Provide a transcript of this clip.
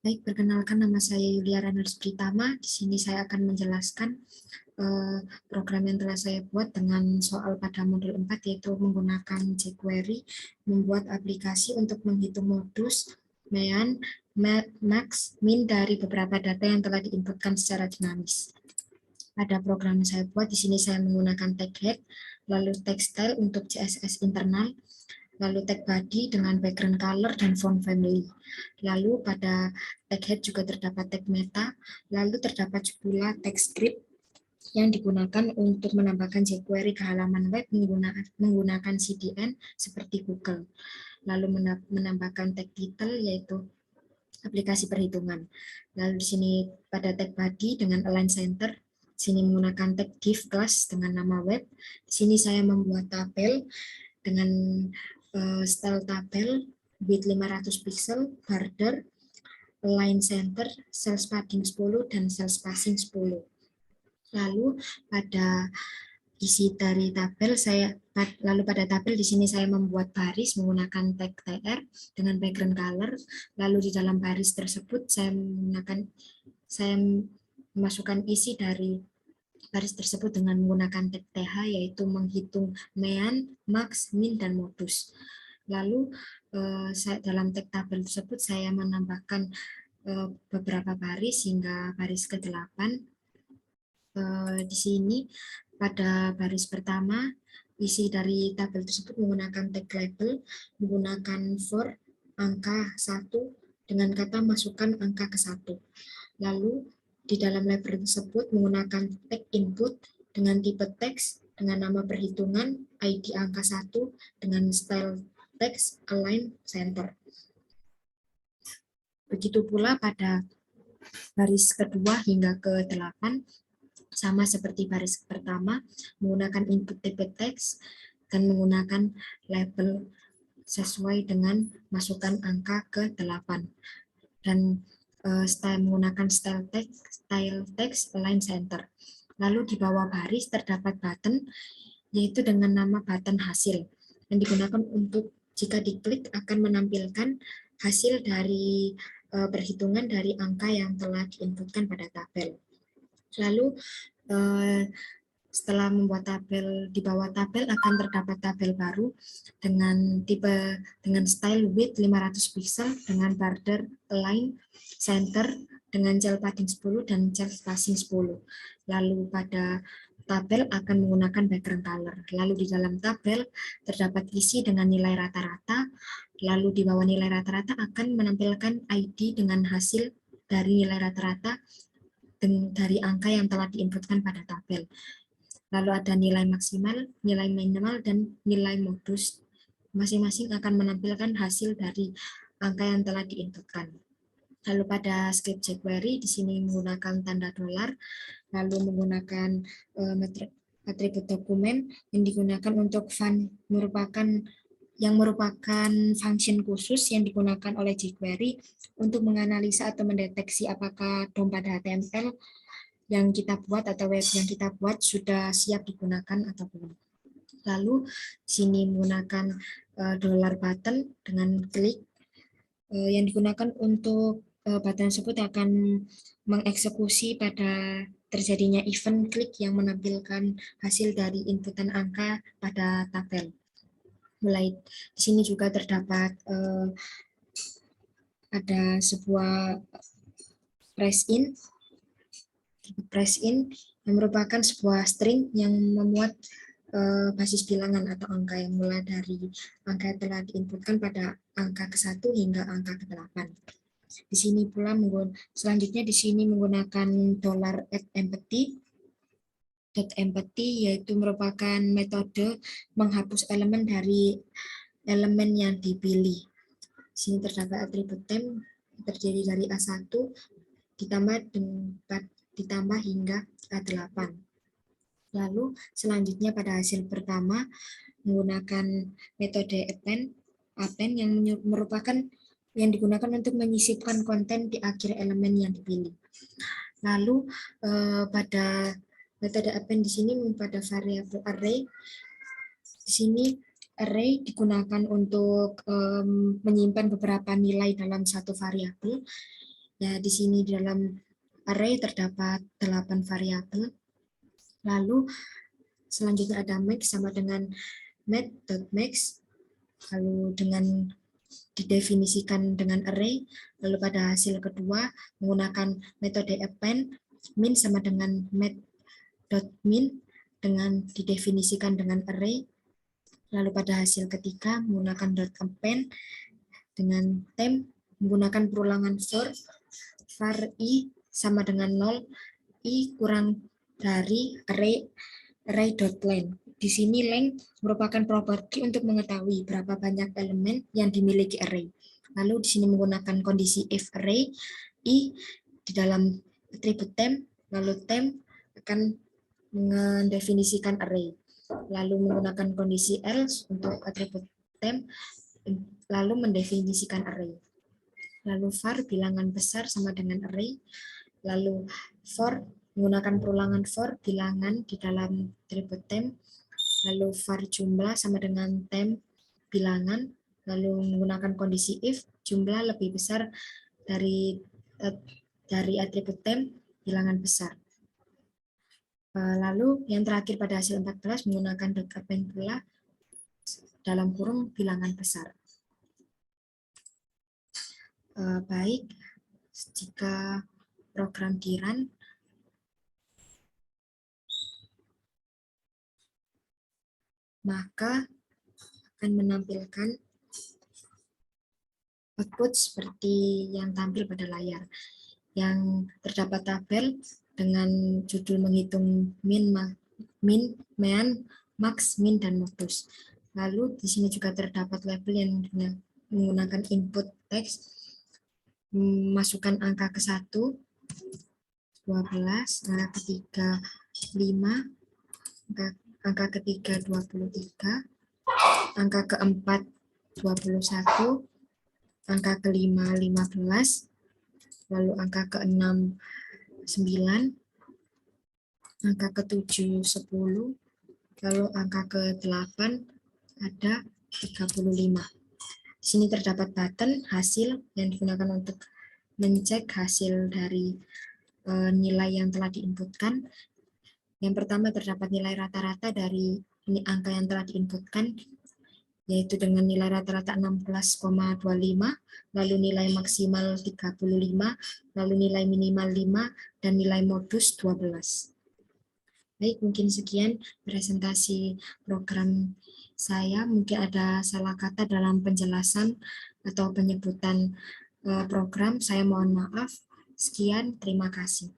Baik, perkenalkan nama saya Yulia Raners Pritama. Di sini saya akan menjelaskan program yang telah saya buat dengan soal pada modul 4, yaitu menggunakan jQuery, membuat aplikasi untuk menghitung modus, mean, max, min dari beberapa data yang telah diinputkan secara dinamis. Pada program yang saya buat, di sini saya menggunakan tag head, lalu tag style untuk CSS internal, lalu tag body dengan background color dan font family. Lalu pada tag head juga terdapat tag meta, lalu terdapat pula tag script yang digunakan untuk menambahkan jQuery ke halaman web menggunakan CDN seperti Google. Lalu menambahkan tag title yaitu aplikasi perhitungan. Lalu di sini pada tag body dengan align center, di sini menggunakan tag div class dengan nama web. Di sini saya membuat tabel dengan style tabel width 500 pixel, border, align center, cell padding 10 dan cell spacing 10. Lalu pada isi dari tabel pada tabel di sini saya membuat baris menggunakan tag tr dengan background color. Lalu di dalam baris tersebut saya memasukkan isi dari baris tersebut dengan menggunakan tag th, yaitu menghitung mean, max, min, dan modus. Lalu dalam tag tabel tersebut saya menambahkan beberapa baris hingga baris ke-8. Di sini pada baris pertama isi dari tabel tersebut menggunakan tag label, menggunakan for angka 1 dengan kata masukkan angka ke 1. Lalu di dalam label tersebut menggunakan tag input dengan tipe teks dengan nama perhitungan, ID angka 1 dengan style text align center. Begitu pula pada baris kedua hingga ke-8, sama seperti baris pertama, menggunakan input tipe teks dan menggunakan label sesuai dengan masukan angka ke-8. Dan menggunakan style text align center. Lalu di bawah baris terdapat button, yaitu dengan nama button hasil, yang digunakan untuk jika diklik akan menampilkan hasil dari perhitungan dari angka yang telah diinputkan pada tabel. Lalu setelah membuat tabel, di bawah tabel akan terdapat tabel baru dengan style width 500 pixel dengan border align center dengan cell padding 10 dan cell spacing 10. Lalu pada tabel akan menggunakan background color. Lalu di dalam tabel terdapat isi dengan nilai rata-rata. Lalu di bawah nilai rata-rata akan menampilkan ID dengan hasil dari nilai rata-rata dari angka yang telah diinputkan pada tabel. Lalu ada nilai maksimal, nilai minimal, dan nilai modus. Masing-masing akan menampilkan hasil dari angka yang telah diinputkan. Lalu pada script jQuery di sini menggunakan tanda dolar, lalu menggunakan atribut dokumen yang digunakan untuk merupakan function khusus yang digunakan oleh jQuery untuk menganalisa atau mendeteksi apakah DOM pada HTML yang kita buat atau web yang kita buat sudah siap digunakan atau belum. Lalu sini menggunakan dollar button dengan klik yang digunakan untuk button tersebut akan mengeksekusi pada terjadinya event klik yang menampilkan hasil dari inputan angka pada tabel. Mulai di sini juga terdapat ada sebuah press in yang merupakan sebuah string yang memuat basis bilangan atau angka yang mulai dari angka yang telah diinputkan pada angka ke-1 hingga angka ke-8. Di sini pula selanjutnya di sini menggunakan $@empty yaitu merupakan metode menghapus elemen dari elemen yang dipilih. Di sini terdapat atribut temp terdiri dari A1 ditambah hingga A8. Lalu selanjutnya pada hasil pertama menggunakan metode append yang merupakan yang digunakan untuk menyisipkan konten di akhir elemen yang dipilih. Lalu pada metode append di sini pada variabel array. Di sini array digunakan untuk menyimpan beberapa nilai dalam satu variabel Ya, di sini dalam array terdapat 8 variabel. Lalu selanjutnya ada max sama dengan math.max. Lalu dengan didefinisikan dengan array. Lalu pada hasil kedua menggunakan metode append, min sama dengan math.min dengan didefinisikan dengan array. Lalu pada hasil ketiga menggunakan .append dengan temp menggunakan perulangan for, var i sama dengan 0, i kurang dari array.length. Di sini length merupakan properti untuk mengetahui berapa banyak elemen yang dimiliki array. Lalu di sini menggunakan kondisi if array, i di dalam atribut temp, lalu temp akan mendefinisikan array. Lalu menggunakan kondisi else untuk atribut temp, lalu mendefinisikan array. Lalu var bilangan besar sama dengan array. Lalu for menggunakan perulangan for bilangan di dalam atribut temp. Lalu var jumlah sama dengan temp bilangan. Lalu menggunakan kondisi if jumlah lebih besar dari atribut temp bilangan besar. Lalu yang terakhir pada hasil 14 menggunakan .append pula dalam kurung bilangan besar. Baik, jika program di-run, maka akan menampilkan output seperti yang tampil pada layar, yang terdapat tabel dengan judul menghitung min, max, min, dan modus. Lalu di sini juga terdapat label yang menggunakan input teks, masukkan angka ke 1, 12, angka ketiga 5, angka ketiga 23, angka keempat 21, angka kelima 15, lalu angka keenam 9, angka ketujuh 10, lalu angka ke-8 ada 35. Di sini terdapat button hasil yang digunakan untuk mencek hasil dari nilai yang telah diinputkan. Yang pertama terdapat nilai rata-rata dari angka yang telah diinputkan, yaitu dengan nilai rata-rata 16,25, lalu nilai maksimal 35, lalu nilai minimal 5, dan nilai modus 12. Baik, mungkin sekian presentasi program saya. Mungkin ada salah kata dalam penjelasan atau penyebutan program. Saya mohon maaf. Sekian, terima kasih.